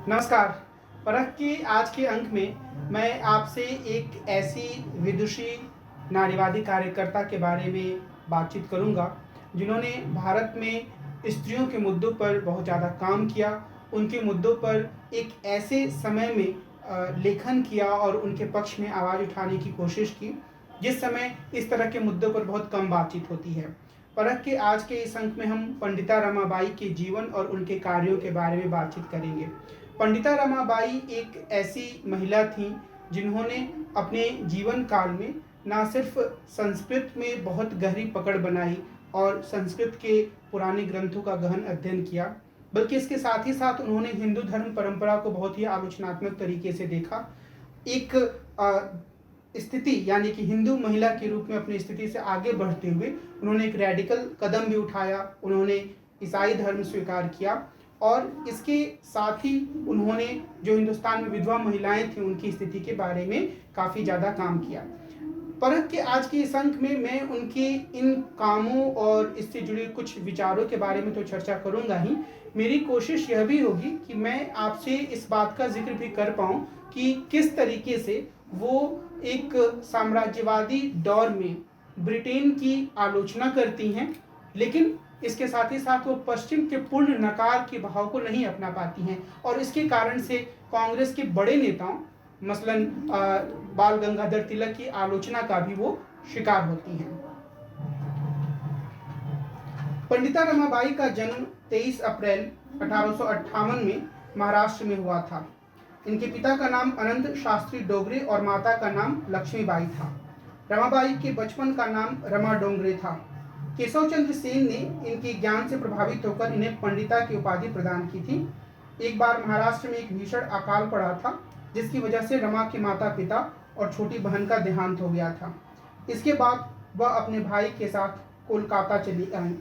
नमस्कार। परख के आज के अंक में मैं आपसे एक ऐसी विदुषी नारीवादी कार्यकर्ता के बारे में बातचीत करूंगा, जिन्होंने भारत में स्त्रियों के मुद्दों पर बहुत ज़्यादा काम किया। उनके मुद्दों पर एक ऐसे समय में लेखन किया और उनके पक्ष में आवाज़ उठाने की कोशिश की, जिस समय इस तरह के मुद्दों पर बहुत कम बातचीत होती है। परख के आज के इस अंक में हम पंडिता रमाबाई के जीवन और उनके कार्यों के बारे में बातचीत करेंगे। पंडिता रमाबाई एक ऐसी महिला थीं जिन्होंने अपने जीवन काल में ना सिर्फ संस्कृत में बहुत गहरी पकड़ बनाई और संस्कृत के पुराने ग्रंथों का गहन अध्ययन किया, बल्कि इसके साथ ही साथ उन्होंने हिंदू धर्म परंपरा को बहुत ही आलोचनात्मक तरीके से देखा। एक स्थिति यानी कि हिंदू महिला के रूप में अपनी स्थिति से आगे बढ़ते हुए उन्होंने एक रेडिकल कदम भी उठाया। उन्होंने ईसाई धर्म स्वीकार किया और इसके साथ ही उन्होंने जो हिंदुस्तान में विधवा महिलाएं थीं उनकी स्थिति के बारे में काफ़ी ज़्यादा काम किया। परख के आज के इस अंक में मैं उनके इन कामों और इससे जुड़े कुछ विचारों के बारे में तो चर्चा करूंगा ही, मेरी कोशिश यह भी होगी कि मैं आपसे इस बात का जिक्र भी कर पाऊँ कि किस तरीके से वो एक साम्राज्यवादी दौर में ब्रिटेन की आलोचना करती हैं, लेकिन इसके साथ ही साथ वो पश्चिम के पूर्ण नकार के भाव को नहीं अपना पाती हैं और इसके कारण से कांग्रेस के बड़े नेताओं मसलन बाल गंगाधर तिलक की आलोचना का भी वो शिकार होती हैं। पंडिता रमाबाई का जन्म 23 अप्रैल 1858 में महाराष्ट्र में हुआ था। इनके पिता का नाम अनंत शास्त्री डोगरे और माता का नाम लक्ष्मीबाई था। रमाबाई के बचपन का नाम रमा डोंगरे था। केशव चंद्र सेन ने इनके ज्ञान से प्रभावित होकर इन्हें पंडिता की उपाधि प्रदान की थी। एक बार महाराष्ट्र में एक भीषण अकाल पड़ा था, जिसकी वजह से रमा के माता पिता और छोटी बहन का देहांत हो गया था। इसके बाद वह अपने भाई के साथ कोलकाता चली आई।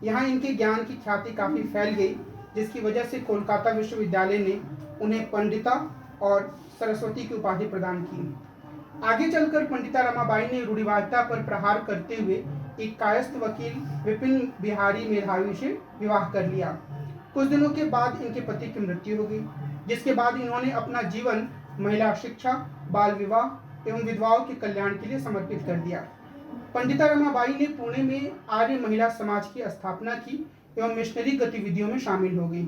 यहाँ इनके ज्ञान की ख्याति काफ़ी फैल गई, जिसकी वजह से कोलकाता विश्वविद्यालय ने उन्हें पंडिता और सरस्वती की उपाधि प्रदान की। आगे चलकर पंडिता रमाबाई ने रूढ़िवादिता पर प्रहार करते हुए एक कायस्थ वकील विपिन बिहारी मेधावी से विवाह कर लिया। कुछ दिनों के बाद इनके पति की मृत्यु हो गई, जिसके बाद इन्होंने अपना जीवन महिला शिक्षा, बाल विवाह एवं विधवाओं के कल्याण के लिए समर्पित कर दिया। पंडिता रमाबाई ने पुणे में आर्य महिला समाज की स्थापना की एवं मिशनरी गतिविधियों में शामिल हो गई।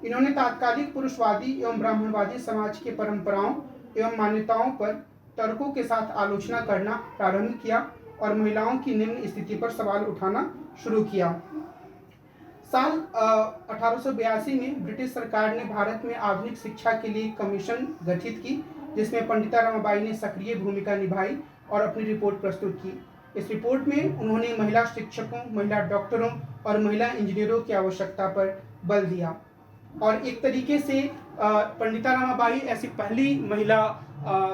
इन्होंने तात्कालिक पुरुषवादी एवं ब्राह्मणवादी समाज के परंपराओं एवं मान्यताओं पर तर्कों के साथ आलोचना करना प्रारंभ किया और महिलाओं की निम्न स्थिति पर सवाल उठाना शुरू किया। साल 1882 में ब्रिटिश सरकार ने भारत में आधुनिक शिक्षा के लिए कमीशन गठित की, जिसमें पंडिता रमाबाई ने सक्रिय भूमिका निभाई और अपनी रिपोर्ट प्रस्तुत की। इस रिपोर्ट में उन्होंने महिला शिक्षकों, महिला डॉक्टरों और महिला इंजीनियरों की आवश्यकता पर बल दिया और एक तरीके से पंडिता रमाबाई ऐसी पहली महिला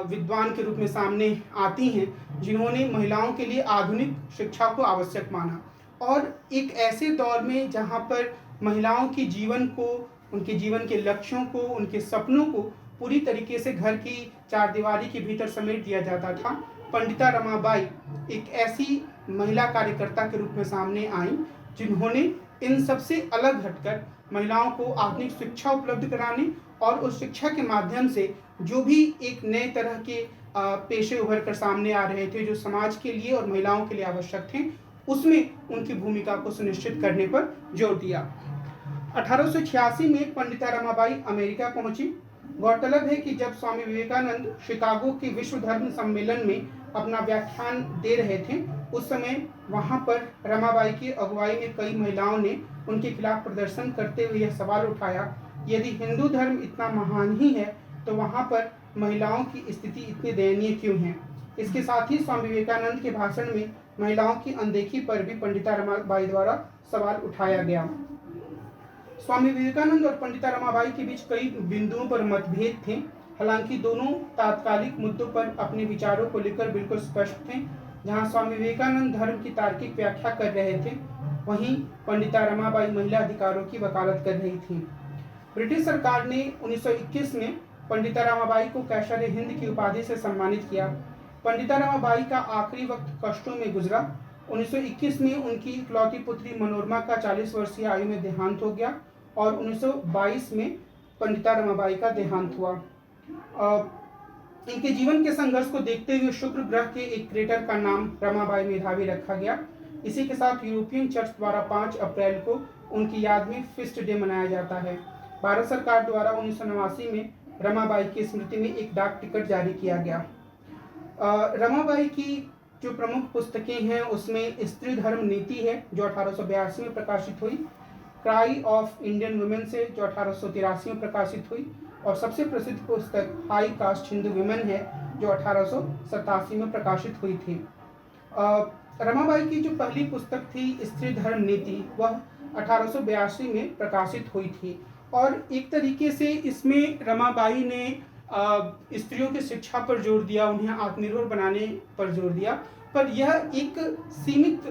विद्वान के रूप में सामने आती हैं जिन्होंने महिलाओं के लिए आधुनिक शिक्षा को आवश्यक माना और एक ऐसे दौर में जहां पर महिलाओं के जीवन को, उनके जीवन के लक्ष्यों को, उनके सपनों को पूरी तरीके से घर की चारदीवारी के भीतर समेट दिया जाता था। पंडिता रमाबाई एक ऐसी महिला कार्यकर्ता के रूप में सामने आई जिन्होंने इन सबसे अलग हटकर महिलाओं को आधुनिक शिक्षा उपलब्ध कराने और उस शिक्षा के माध्यम से जो भी एक नए तरह के पेशे उभर कर सामने आ रहे थे, जो समाज के लिए और महिलाओं के लिए आवश्यक थे, उसमें उनकी भूमिका को सुनिश्चित करने पर जोर दिया। 1886 में पंडिता रमाबाई अमेरिका पहुंची। गौरतलब है कि जब स्वामी विवेकानंद शिकागो के विश्व धर्म सम्मेलन में अपना व्याख्यान दे रहे थे, उस समय वहां पर रमाबाई की अगुवाई में कई महिलाओं ने उनके खिलाफ प्रदर्शन करते हुए यह सवाल उठाया, यदि हिंदू धर्म इतना महान ही है तो वहां पर महिलाओं की स्थिति इतनी दयनीय क्यों है। इसके साथ ही स्वामी विवेकानंद के भाषण में महिलाओं की अनदेखी पर भी पंडिता रमाबाई द्वारा सवाल उठाया गया। स्वामी विवेकानंद और पंडिता रमाबाई के बीच कई बिंदुओं पर मतभेद थे, हालांकि दोनों तात्कालिक मुद्दों पर अपने विचारों को लेकर बिल्कुल स्पष्ट थे। जहां स्वामी विवेकानंद धर्म की तार्किक व्याख्या कर रहे थे, वहीं पंडिता रमाबाई महिला अधिकारों की वकालत कर रही थी। ब्रिटिश सरकार ने 1921 में पंडिता रमाबाई को कैसर हिंद की उपाधि से सम्मानित किया। पंडिता रमाबाई का आखिरी वक्त कष्टों में गुजरा। 1921 में उनकी इकलौती पुत्री मनोरमा का 40 वर्षीय आयु में देहांत हो गया और 1922 में पंडिता रमाबाई का देहांत हुआ। इनके जीवन के संघर्ष को देखते हुए शुक्र ग्रह के एक क्रेटर का नाम रमाबाई मेधावी रखा गया। इसी के साथ यूरोपियन चर्च द्वारा 5 अप्रैल को उनकी याद में फीस्ट डे मनाया जाता है। भारत सरकार द्वारा 1989 में रमाबाई की स्मृति में एक डाक टिकट जारी किया गया। रमाबाई की जो प्रमुख पुस्तकें हैं उसमें स्त्री धर्म नीति है जो 1882 में प्रकाशित हुई, क्राई ऑफ इंडियन वुमेन से जो 1883 में प्रकाशित हुई, और सबसे प्रसिद्ध पुस्तक हाई कास्ट हिंदू वुमेन है जो 1887 में प्रकाशित हुई थी। रमाबाई की जो पहली पुस्तक थी स्त्री धर्म नीति वह 1882 में प्रकाशित हुई थी, और एक तरीके से इसमें रमाबाई ने स्त्रियों की शिक्षा पर जोर दिया, उन्हें आत्मनिर्भर बनाने पर जोर दिया, पर यह एक सीमित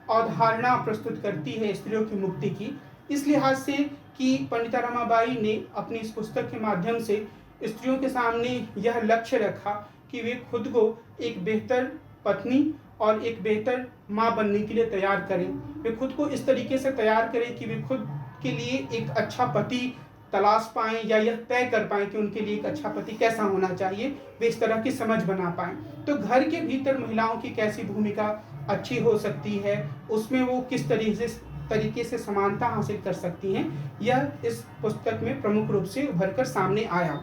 अवधारणा प्रस्तुत करती है स्त्रियों की मुक्ति की, इस लिहाज से कि पंडिता रमाबाई ने अपनी इस पुस्तक के माध्यम से स्त्रियों के सामने यह लक्ष्य रखा कि वे खुद को एक बेहतर पत्नी और एक बेहतर माँ बनने के लिए तैयार करें। वे खुद को इस तरीके से तैयार करें कि वे खुद के लिए एक अच्छा पति तलाश पाएं या यह तय कर पाएं कि उनके लिए एक अच्छा पति कैसा होना चाहिए, वे इस तरह की समझ बना पाएं। तो घर के भीतर महिलाओं की कैसी भूमिका अच्छी हो सकती है, उसमें वो किस तरीके से समानता हासिल कर सकती हैं, यह इस पुस्तक में प्रमुख रूप से उभर कर सामने आया।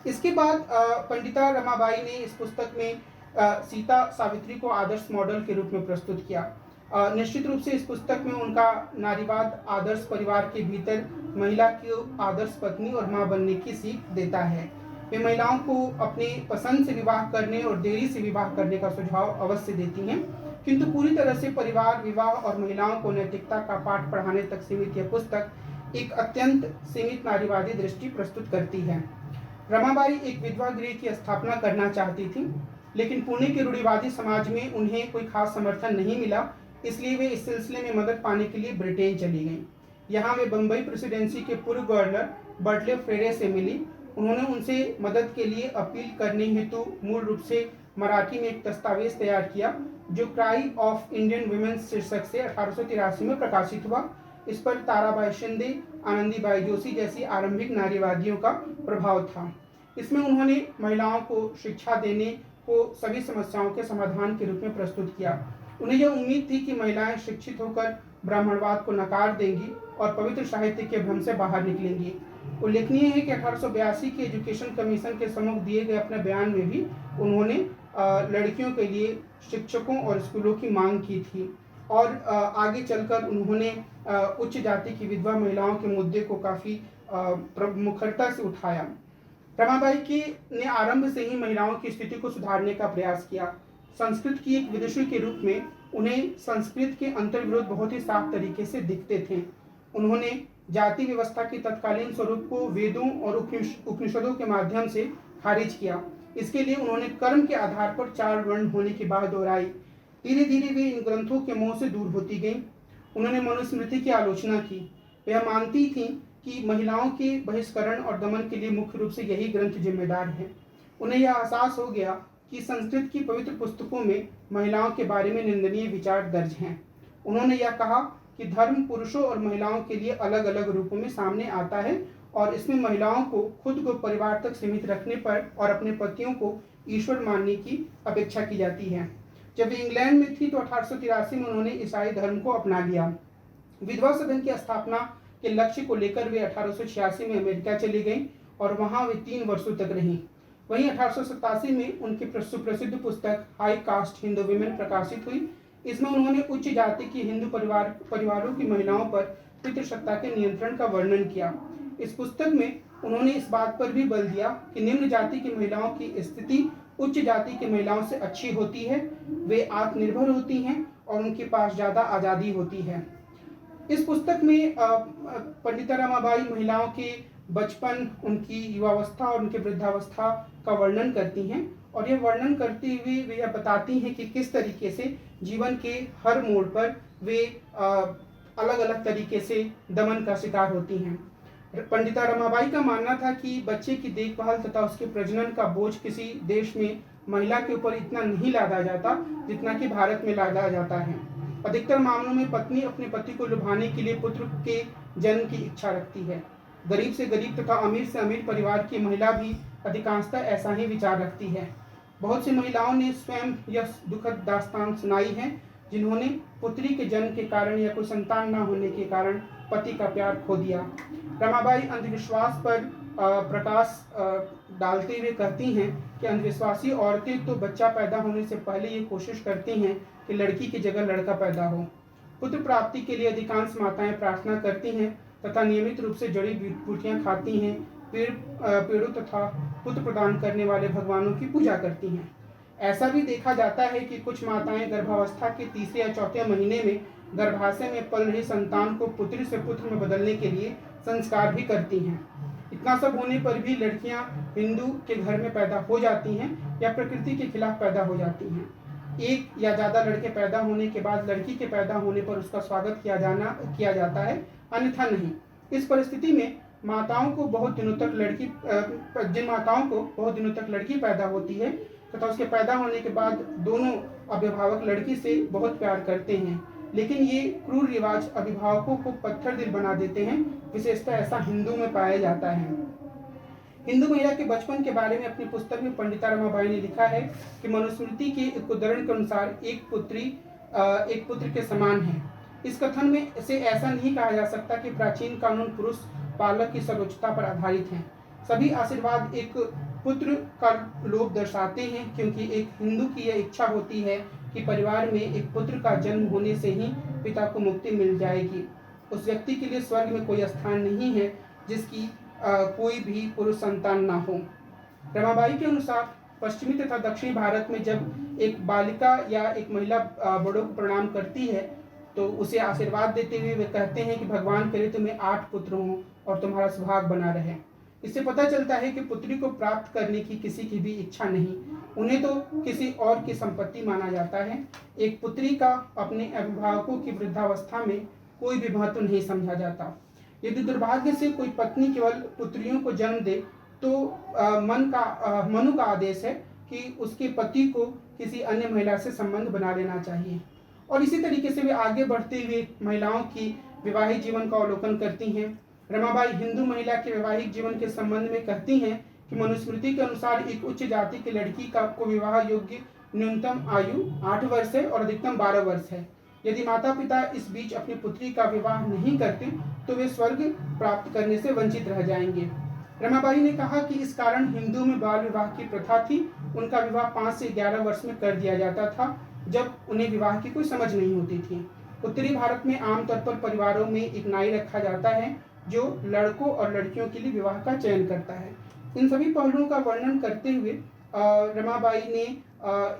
इसके बाद पंडिता रमाबाई ने इस पुस्तक में सीता सावित्री को आदर्श मॉडल के रूप में प्रस्तुत किया। निश्चित रूप से इस पुस्तक में उनका नारीवाद आदर्श परिवार के भीतर महिला को आदर्श पत्नी और मां बनने की सीख देता है। वे महिलाओं को अपने पसंद से विवाह करने और देरी से विवाह करने का सुझाव अवश्य देती हैं, किंतु पूरी तरह से परिवार, विवाह और महिलाओं को नैतिकता का पाठ पढ़ाने तक सीमित यह पुस्तक एक अत्यंत सीमित नारीवादी दृष्टि प्रस्तुत करती है। रमाबाई एक विधवा गृह की स्थापना करना चाहती थी, लेकिन पुणे के रूढ़िवादी समाज में उन्हें कोई खास समर्थन नहीं मिला, इसलिए वे इस सिलसिले में मदद पाने के लिए ब्रिटेन चली गईं। यहाँ वे बम्बई प्रेसिडेंसी के पूर्व गवर्नर बर्टले फ्रेरे से मिली। उन्होंने उनसे मदद के लिए अपील करने हेतु मूल रूप से मराठी में एक दस्तावेज तैयार किया जो क्राई ऑफ इंडियन वुमेन शीर्षक से 1883 में प्रकाशित हुआ। इस पर ताराबाई शिंदे, आनंदीबाई जोशी जैसी आरंभिक नारीवादियों का प्रभाव था। इसमें उन्होंने महिलाओं को शिक्षा देने को सभी समस्याओं के समाधान के रूप में प्रस्तुत किया। उन्हें यह उम्मीद थी कि महिलाएं शिक्षित होकर ब्राह्मणवाद को नकार देंगी और पवित्र साहित्य के भ्रम से बाहर निकलेंगी। उल्लेखनीय है कि 1882 के एजुकेशन कमीशन के सम्मुख दिए गए अपने बयान में भी उन्होंने लड़कियों के लिए शिक्षकों और स्कूलों की मांग की थी, और आगे चलकर उन्होंने उच्च जाति की विधवा महिलाओं के मुद्दे को काफ़ी प्रमुखता से उठाया। रमाबाई ने आरंभ से ही महिलाओं की स्थिति को सुधारने का प्रयास किया। संस्कृत की एक विदुषी के रूप में उन्हें संस्कृत के अंतर्विरोध बहुत ही साफ तरीके से दिखते थे। उन्होंने जाति व्यवस्था के तत्कालीन स्वरूप को वेदों और उपनिषदों के माध्यम से खारिज किया। इसके लिए उन्होंने कर्म के आधार पर 4 वर्ण होने की बात दोहराई। धीरे धीरे वे इन ग्रंथों के मोह से दूर होती गईं। उन्होंने मनुस्मृति की आलोचना की। वह मानती थीं कि महिलाओं के बहिष्करण और दमन के लिए मुख्य रूप से यही ग्रंथ जिम्मेदार हैं। उन्हें यह एहसास हो गया कि संस्कृत की पवित्र पुस्तकों में महिलाओं के बारे में निंदनीय विचार दर्ज हैं। उन्होंने यह कहा कि धर्म पुरुषों और महिलाओं के लिए अलग अलग रूपों में सामने आता है और इसमें महिलाओं को खुद को परिवार तक सीमित रखने पर और अपने पतियों को ईश्वर मानने की अपेक्षा की जाती है। जब वे इंग्लैंड में थी तो 1883 में उन्होंने ईसाई धर्म को अपना लिया। विधवा सदन की स्थापना के लक्ष्य को लेकर वे 1886 में अमेरिका चली गईं और वहां वे 3 वर्षों तक रहीं। वहीं 1887 में उनकी सुप्रसिद्ध पुस्तक हाई कास्ट हिंदू वुमेन प्रकाशित हुई। इसमें उन्होंने उच्च जाति की हिंदू परिवारों की महिलाओं पर पितृसत्ता के नियंत्रण का वर्णन किया। इस पुस्तक में उन्होंने इस बात पर भी बल दिया कि निम्न जाति की महिलाओं की स्थिति उच्च जाति की महिलाओं से अच्छी होती है, वे आत्मनिर्भर होती हैं और उनके पास ज़्यादा आज़ादी होती है। इस पुस्तक में पंडिता रमाबाई महिलाओं के बचपन, उनकी युवावस्था और उनके वृद्धावस्था का वर्णन करती हैं, और यह वर्णन करते हुए वे यह बताती हैं कि किस तरीके से जीवन के हर मोड़ पर वे अलग अलग तरीके से दमन का शिकार होती हैं। पंडिता रमाबाई का मानना था कि बच्चे की देखभाल तथा उसके प्रजनन का बोझ किसी देश में महिला के ऊपर इतना नहीं लादा जाता जितना कि भारत में लादा जाता है। अधिकतर मामलों में पत्नी अपने पति को लुभाने के लिए पुत्र के जन्म की इच्छा रखती है। गरीब से गरीब तथा अमीर से अमीर परिवार की महिला भी अधिकांशतः ऐसा ही विचार रखती है। बहुत सी महिलाओं ने स्वयं यह दुखद दास्तान सुनाई है, जिन्होंने पुत्री के जन्म के कारण या कोई संतान न होने के कारण पति का प्यार खो दिया। रमाबाई अंधविश्वास पर प्रकाश डालते हुए कहती हैं कि अंधविश्वासी औरतें तो बच्चा पैदा होने से पहले ये कोशिश करती हैं कि लड़की की जगह लड़का पैदा हो। पुत्र प्राप्ति के लिए अधिकांश माताएं प्रार्थना करती हैं तथा नियमित रूप से जड़ी बूटियां खाती हैं, पेड़ों तथा पुत्र प्रदान करने वाले भगवानों की पूजा करती हैं। ऐसा भी देखा जाता है कि कुछ माताएं गर्भावस्था के तीसरे या चौथे महीने में गर्भाशय में पल रही संतान को पुत्री से पुत्र में बदलने के लिए संस्कार भी करती हैं। इतना सब होने पर भी लड़कियां हिंदू के घर में पैदा हो जाती हैं या प्रकृति के खिलाफ पैदा हो जाती हैं। एक या ज़्यादा लड़के पैदा होने के बाद लड़की के पैदा होने पर उसका स्वागत किया जाता है, अन्यथा नहीं। इस परिस्थिति में जिन माताओं को बहुत दिनों तक लड़की पैदा होती है तथा उसके पैदा होने के बाद दोनों अभिभावक लड़की से बहुत प्यार करते हैं, लेकिन ये क्रूर रिवाज अभिभावकों को पत्थर दिल बना देते हैं। विशेषतः ऐसा हिंदू में पाया जाता है। हिंदू महिला के बचपन के बारे में अपनी पुस्तक में पंडिता रमाबाई ने लिखा है कि मनुस्मृति के उद्धरण के अनुसार एक पुत्र के समान है। इस कथन में से ऐसा नहीं कहा जा सकता कि प्राचीन कानून पुरुष पालक की सर्वोच्चता पर आधारित हैं। सभी आशीर्वाद एक पुत्र का लोभ दर्शाते हैं, क्योंकि एक हिंदू की यह इच्छा होती है कि परिवार में एक पुत्र का जन्म होने से ही पिता को मुक्ति मिल जाएगी। उस व्यक्ति के लिए स्वर्ग में कोई स्थान नहीं है जिसकी कोई भी पुरुष संतान ना हो। रमाबाई के अनुसार पश्चिमी तथा दक्षिणी भारत में जब एक बालिका या एक महिला बड़ों को प्रणाम करती है तो उसे आशीर्वाद देते हुए वे कहते हैं कि भगवान करे तुम्हें 8 पुत्र हों और तुम्हारा सुहाग बना रहे। इससे पता चलता है कि पुत्री को प्राप्त करने की किसी की भी इच्छा नहीं, उन्हें तो किसी और की संपत्ति माना जाता है। एक पुत्री का अपने अभिभावकों की वृद्धावस्था में कोई भी महत्व नहीं समझा जाता। यदि दुर्भाग्य से कोई पत्नी केवल पुत्रियों को जन्म दे तो मनु का आदेश है कि उसके पति को किसी अन्य महिला से संबंध बना लेना चाहिए। और इसी तरीके से वे आगे बढ़ते हुए महिलाओं की वैवाहिक जीवन का अवलोकन करती हैं। रमाबाई हिंदू महिला के वैवाहिक जीवन के संबंध में कहती हैं कि मनुस्मृति के अनुसार एक उच्च जाति की लड़की को विवाह योग्य न्यूनतम आयु 8 वर्ष है और अधिकतम 12 वर्ष है। यदि माता पिता इस बीच अपनी पुत्री का विवाह नहीं करते तो वे स्वर्ग प्राप्त करने से वंचित रह जाएंगे। रमाबाई ने कहा कि इस कारण हिंदू में बाल विवाह की प्रथा थी। उनका विवाह 5 से 11 वर्ष में कर दिया जाता था, जब उन्हें विवाह की कोई समझ नहीं होती थी। उत्तरी भारत में आमतौर पर परिवारों में एक नाई रखा जाता है जो लड़कों और लड़कियों के लिए विवाह का चयन करता है। इन सभी पहलुओं का वर्णन करते हुए रमाबाई ने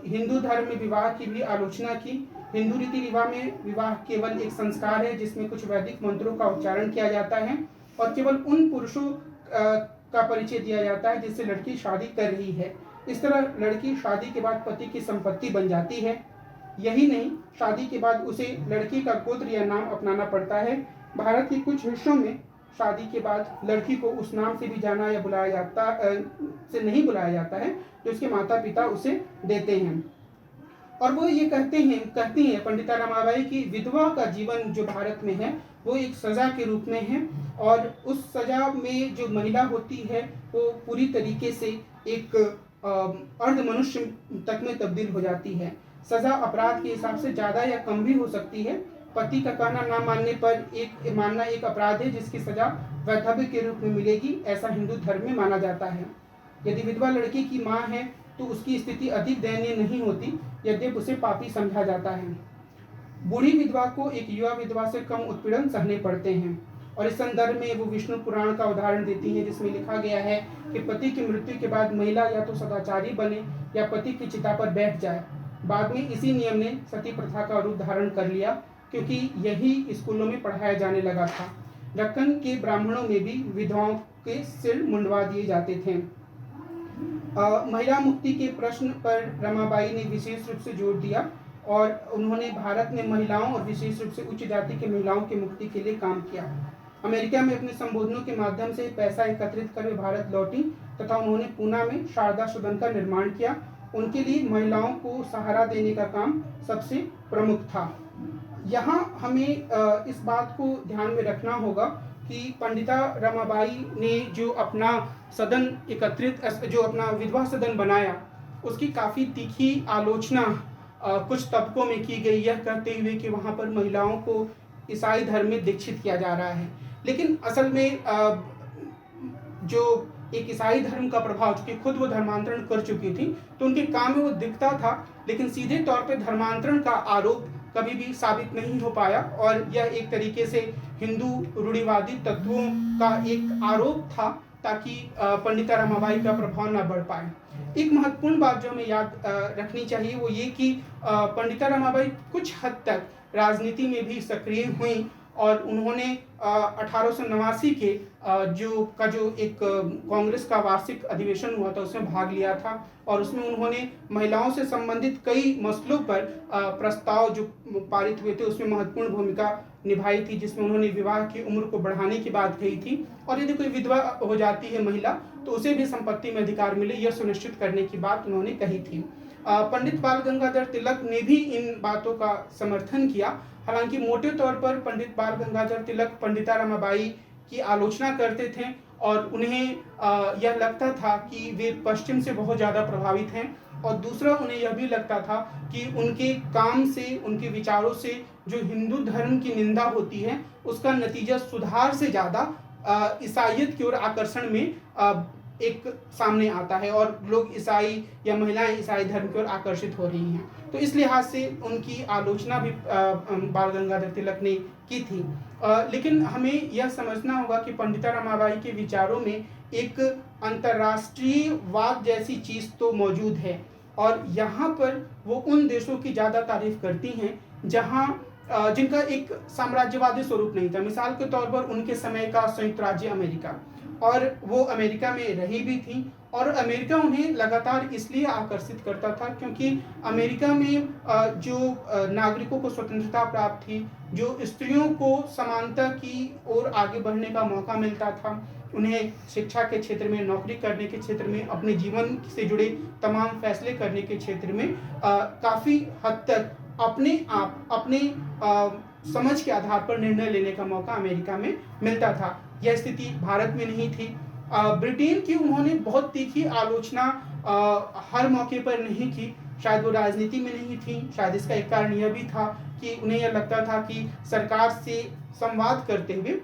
हिंदू धर्म में विवाह की भी आलोचना की। हिंदू रीति रिवाज में विवाह केवल एक संस्कार है जिसमें कुछ वैदिक मंत्रों का उच्चारण किया जाता है और केवल उन पुरुषों का परिचय दिया जाता है जिससे लड़की शादी कर रही है। इस तरह लड़की शादी के बाद पति की संपत्ति बन जाती है। यही नहीं, शादी के बाद उसे लड़की का गोत्र या नाम अपनाना पड़ता है। भारत के कुछ हिस्सों में शादी के बाद लड़की को उस नाम से भी जाना या से नहीं बुलाया जाता है जो उसके माता पिता उसे देते हैं। और वो ये कहती हैं पंडिता रमाबाई की विधवा का जीवन जो भारत में है वो एक सजा के रूप में है और उस सजा में जो महिला होती है वो पूरी तरीके से एक अर्ध मनुष्य तक में तब्दील हो जाती है। सजा अपराध के हिसाब से ज़्यादा या कम भी हो सकती है। पति का कहना ना मानने पर मानना एक अपराध है जिसकी सजा वैधव्य के रूप में मिलेगी, ऐसा हिंदू धर्म में माना जाता है। यदि विधवा लड़की की माँ है तो उसकी स्थिति अधिक दयनीय नहीं होती, यद्यपि उसे पापी समझा जाता है। बूढ़ी विधवा को एक युवा विधवा से कम उत्पीड़न सहने पड़ते हैं। और इस संदर्भ में वो विष्णु पुराण का उदाहरण देती है जिसमें लिखा गया है कि पति की मृत्यु के बाद महिला या तो सदाचारी बने या पति की चिता पर बैठ जाए। बाद में इसी नियम ने सती प्रथा का रूप धारण कर लिया क्योंकि यही स्कूलों में पढ़ाया जाने लगा था। दक्कन के ब्राह्मणों में भी विधवाओं के सिर मुंडवा दिए जाते थे। महिला मुक्ति के प्रश्न पर रमाबाई ने विशेष रूप से जोर दिया और उन्होंने भारत में महिलाओं और विशेष रूप से उच्च जाति के महिलाओं की मुक्ति के लिए काम किया। अमेरिका में अपने संबोधनों के माध्यम से पैसा एकत्रित कर वे भारत लौटी तथा उन्होंने पूना में शारदा सदन का निर्माण किया। उनके लिए महिलाओं को सहारा देने का काम सबसे प्रमुख था। यहाँ हमें इस बात को ध्यान में रखना होगा कि पंडिता रमाबाई ने जो अपना सदन एकत्रित जो अपना विधवा सदन बनाया, उसकी काफ़ी तीखी आलोचना कुछ तबकों में की गई, यह कहते हुए कि वहाँ पर महिलाओं को ईसाई धर्म में दीक्षित किया जा रहा है। लेकिन असल में जो एक ईसाई धर्म का प्रभाव, चूंकि खुद वो धर्मांतरण कर चुकी थी, तो उनके काम में वो दिखता था, लेकिन सीधे तौर पे धर्मांतरण का आरोप कभी भी साबित नहीं हो पाया, और यह एक तरीके से हिंदू रूढ़िवादी तत्वों का एक आरोप था, ताकि पंडिता रमाबाई का प्रभाव न बढ़ पाए। एक महत्वपूर्ण बात जो हमें याद रखनी चाहिए वो ये कि पंडिता रमाबाई कुछ हद तक राजनीति में भी सक्रिय हुई, और उन्होंने 1889 के जो एक कांग्रेस का वार्षिक अधिवेशन हुआ था, उसमें भाग लिया था, और उसमें उन्होंने महिलाओं से संबंधित कई मसलों पर प्रस्ताव जो पारित हुए थे उसमें महत्वपूर्ण भूमिका निभाई थी, जिसमें उन्होंने विवाह की उम्र को बढ़ाने की बात कही थी, और यदि कोई विधवा हो जाती है महिला तो उसे भी संपत्ति में अधिकार मिले, यह सुनिश्चित करने की बात उन्होंने कही थी। पंडित बाल गंगाधर तिलक ने भी इन बातों का समर्थन किया। हालांकि मोटे तौर पर पंडित बाल गंगाधर तिलक पंडिता रमाबाई की आलोचना करते थे, और उन्हें यह लगता था कि वे पश्चिम से बहुत ज़्यादा प्रभावित हैं, और दूसरा उन्हें यह भी लगता था कि उनके काम से, उनके विचारों से जो हिंदू धर्म की निंदा होती है उसका नतीजा सुधार से ज़्यादा ईसाइयत की ओर आकर्षण में एक सामने आता है, और लोग ईसाई या महिलाएं ईसाई धर्म की ओर आकर्षित हो रही हैं। तो इस लिहाज से उनकी आलोचना भी बाल गंगाधर तिलक ने की थी। लेकिन हमें यह समझना होगा कि पंडिता रमाबाई के विचारों में एक अंतर्राष्ट्रीय वाद जैसी चीज़ तो मौजूद है, और यहाँ पर वो उन देशों की ज़्यादा तारीफ करती हैं जहाँ जिनका एक साम्राज्यवादी स्वरूप नहीं था। मिसाल के तौर पर उनके समय का संयुक्त राज्य अमेरिका, और वो अमेरिका में रही भी थी, और अमेरिका उन्हें लगातार इसलिए आकर्षित करता था क्योंकि अमेरिका में जो नागरिकों को स्वतंत्रता प्राप्त थी, जो स्त्रियों को समानता की ओर आगे बढ़ने का मौका मिलता था, उन्हें शिक्षा के क्षेत्र में, नौकरी करने के क्षेत्र में, अपने जीवन से जुड़े तमाम फैसले करने के क्षेत्र में काफ़ी हद तक अपने समझ के आधार पर निर्णय लेने का मौका अमेरिका में मिलता था। यह स्थिति भारत में नहीं थी। ब्रिटेन की उन्होंने बहुत तीखी आलोचना हर मौके पर नहीं की, शायद वो राजनीति में नहीं थी। शायद इसका एक कारण यह भी था कि उन्हें यह लगता था कि सरकार से संवाद करते हुए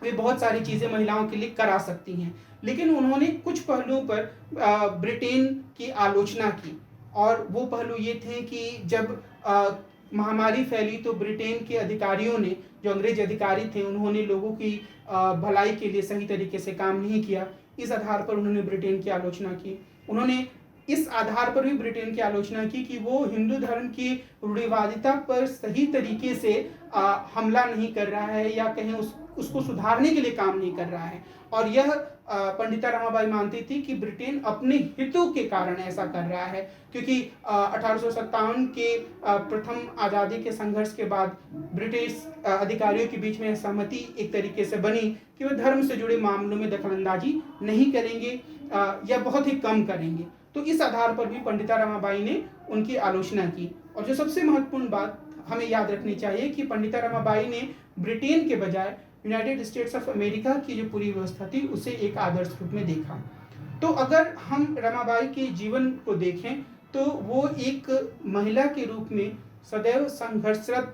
वे बहुत सारी चीज़ें महिलाओं के लिए करा सकती हैं। लेकिन उन्होंने कुछ पहलुओं पर ब्रिटेन की आलोचना की, और वो पहलू ये थे कि जब महामारी फैली तो ब्रिटेन के अधिकारियों ने, जो अंग्रेज अधिकारी थे, उन्होंने लोगों की भलाई के लिए सही तरीके से काम नहीं किया। इस आधार पर उन्होंने ब्रिटेन की आलोचना की। उन्होंने इस आधार पर भी ब्रिटेन की आलोचना की कि वो हिंदू धर्म की रूढ़िवादिता पर सही तरीके से हमला नहीं कर रहा है, या कहें उसको सुधारने के लिए काम नहीं कर रहा है। और यह पंडिता रमाबाई मानती थी कि ब्रिटेन अपने हितों के कारण ऐसा कर रहा है, क्योंकि 1857 के प्रथम आज़ादी के संघर्ष के बाद ब्रिटिश अधिकारियों के बीच में सहमति एक तरीके से बनी कि वे धर्म से जुड़े मामलों में दखलंदाजी नहीं करेंगे, या बहुत ही कम करेंगे। तो इस आधार पर भी पंडिता रमाबाई ने उनकी आलोचना की। और जो सबसे महत्वपूर्ण बात हमें याद रखनी चाहिए कि पंडिता रमाबाई ने ब्रिटेन के बजाय यूनाइटेड स्टेट्स ऑफ अमेरिका की जो पूरी व्यवस्था थी उसे एक आदर्श रूप में देखा। तो अगर हम रमाबाई के जीवन को देखें तो वो एक महिला के रूप में सदैव संघर्षरत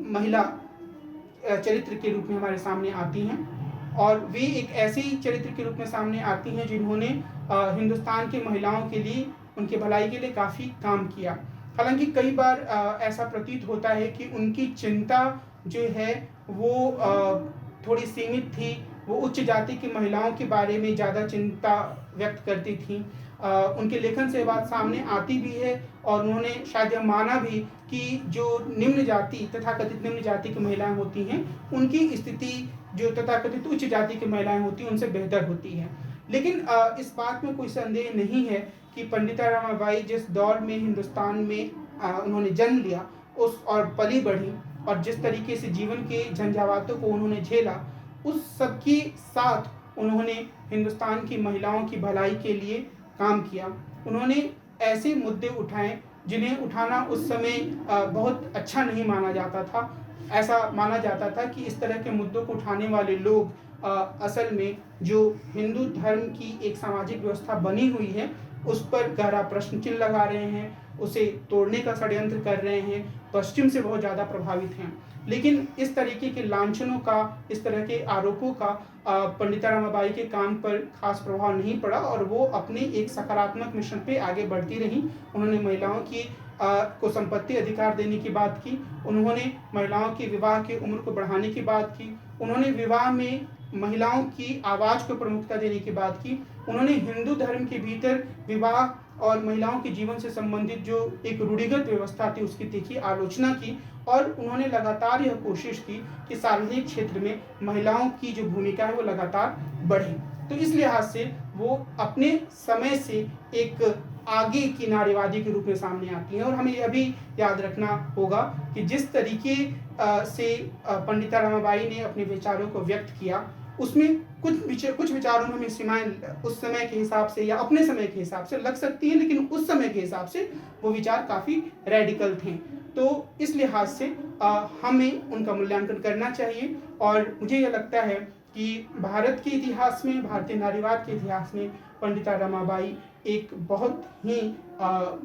महिला चरित्र के रूप में हमारे सामने आती हैं, और वे एक ऐसी चरित्र के रूप में सामने आती हैं जिन्होंने हिंदुस्तान की महिलाओं के लिए, उनके भलाई के लिए काफ़ी काम किया। हालांकि कई बार ऐसा प्रतीत होता है कि उनकी चिंता जो है वो थोड़ी सीमित थी। वो उच्च जाति की महिलाओं के बारे में ज़्यादा चिंता व्यक्त करती थी। उनके लेखन से बात सामने आती भी है, और उन्होंने शायद यह माना भी कि जो निम्न जाति, तथाकथित निम्न जाति की महिलाएं होती हैं, उनकी स्थिति जो तथाकथित उच्च जाति की महिलाएं होती हैं उनसे बेहतर होती है। लेकिन इस बात में कोई संदेह नहीं है कि पंडिता रमाबाई जिस दौर में हिंदुस्तान में उन्होंने जन्म लिया उस और पली बढ़ी, और जिस तरीके से जीवन के झंझावातों को उन्होंने झेला, उस सब के साथ उन्होंने हिंदुस्तान की महिलाओं की भलाई के लिए काम किया। उन्होंने ऐसे मुद्दे उठाए जिन्हें उठाना उस समय बहुत अच्छा नहीं माना जाता था। ऐसा माना जाता था कि इस तरह के मुद्दों को उठाने वाले लोग असल में जो हिंदू धर्म की एक सामाजिक व्यवस्था बनी हुई है उस पर गहरा प्रश्न चिन्ह लगा रहे हैं, उसे तोड़ने का षड्यंत्र कर रहे हैं, पश्चिम से बहुत ज़्यादा प्रभावित हैं। लेकिन इस तरीके के लांछनों का, इस तरह के आरोपों का पंडिता रमाबाई के काम पर खास प्रभाव नहीं पड़ा और वो अपने एक सकारात्मक मिशन पे आगे बढ़ती रहीं। उन्होंने महिलाओं की को संपत्ति अधिकार देने की बात की, उन्होंने महिलाओं के विवाह की उम्र को बढ़ाने की बात की, उन्होंने विवाह में महिलाओं की आवाज़ को प्रमुखता देने की बात की, उन्होंने हिंदू धर्म के भीतर विवाह और महिलाओं के जीवन से संबंधित जो एक रूढ़िगत व्यवस्था थी उसकी तीखी आलोचना की और उन्होंने लगातार यह कोशिश की कि सार्वजनिक क्षेत्र में महिलाओं की जो भूमिका है वो लगातार बढ़े। तो इस लिहाज से वो अपने समय से एक आगे की नारीवादी के रूप में सामने आती हैं। और हमें यह भी याद रखना होगा कि जिस तरीके से पंडिता रमाबाई ने अपने विचारों को व्यक्त किया उसमें कुछ विचारों में हमें सीमाएं उस समय के हिसाब से या अपने समय के हिसाब से लग सकती हैं, लेकिन उस समय के हिसाब से वो विचार काफ़ी रेडिकल थे। तो इस लिहाज से हमें उनका मूल्यांकन करना चाहिए और मुझे यह लगता है कि भारत के इतिहास में, भारतीय नारीवाद के इतिहास में पंडिता रमाबाई एक बहुत ही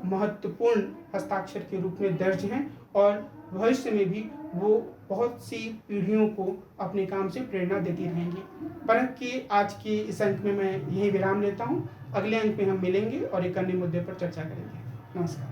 महत्वपूर्ण हस्ताक्षर के रूप में दर्ज हैं और भविष्य में भी वो बहुत सी पीढ़ियों को अपने काम से प्रेरणा देती रहेंगी। परंतु कि आज के इस अंक में मैं यही विराम लेता हूँ। अगले अंक में हम मिलेंगे और एक अन्य मुद्दे पर चर्चा करेंगे। नमस्कार।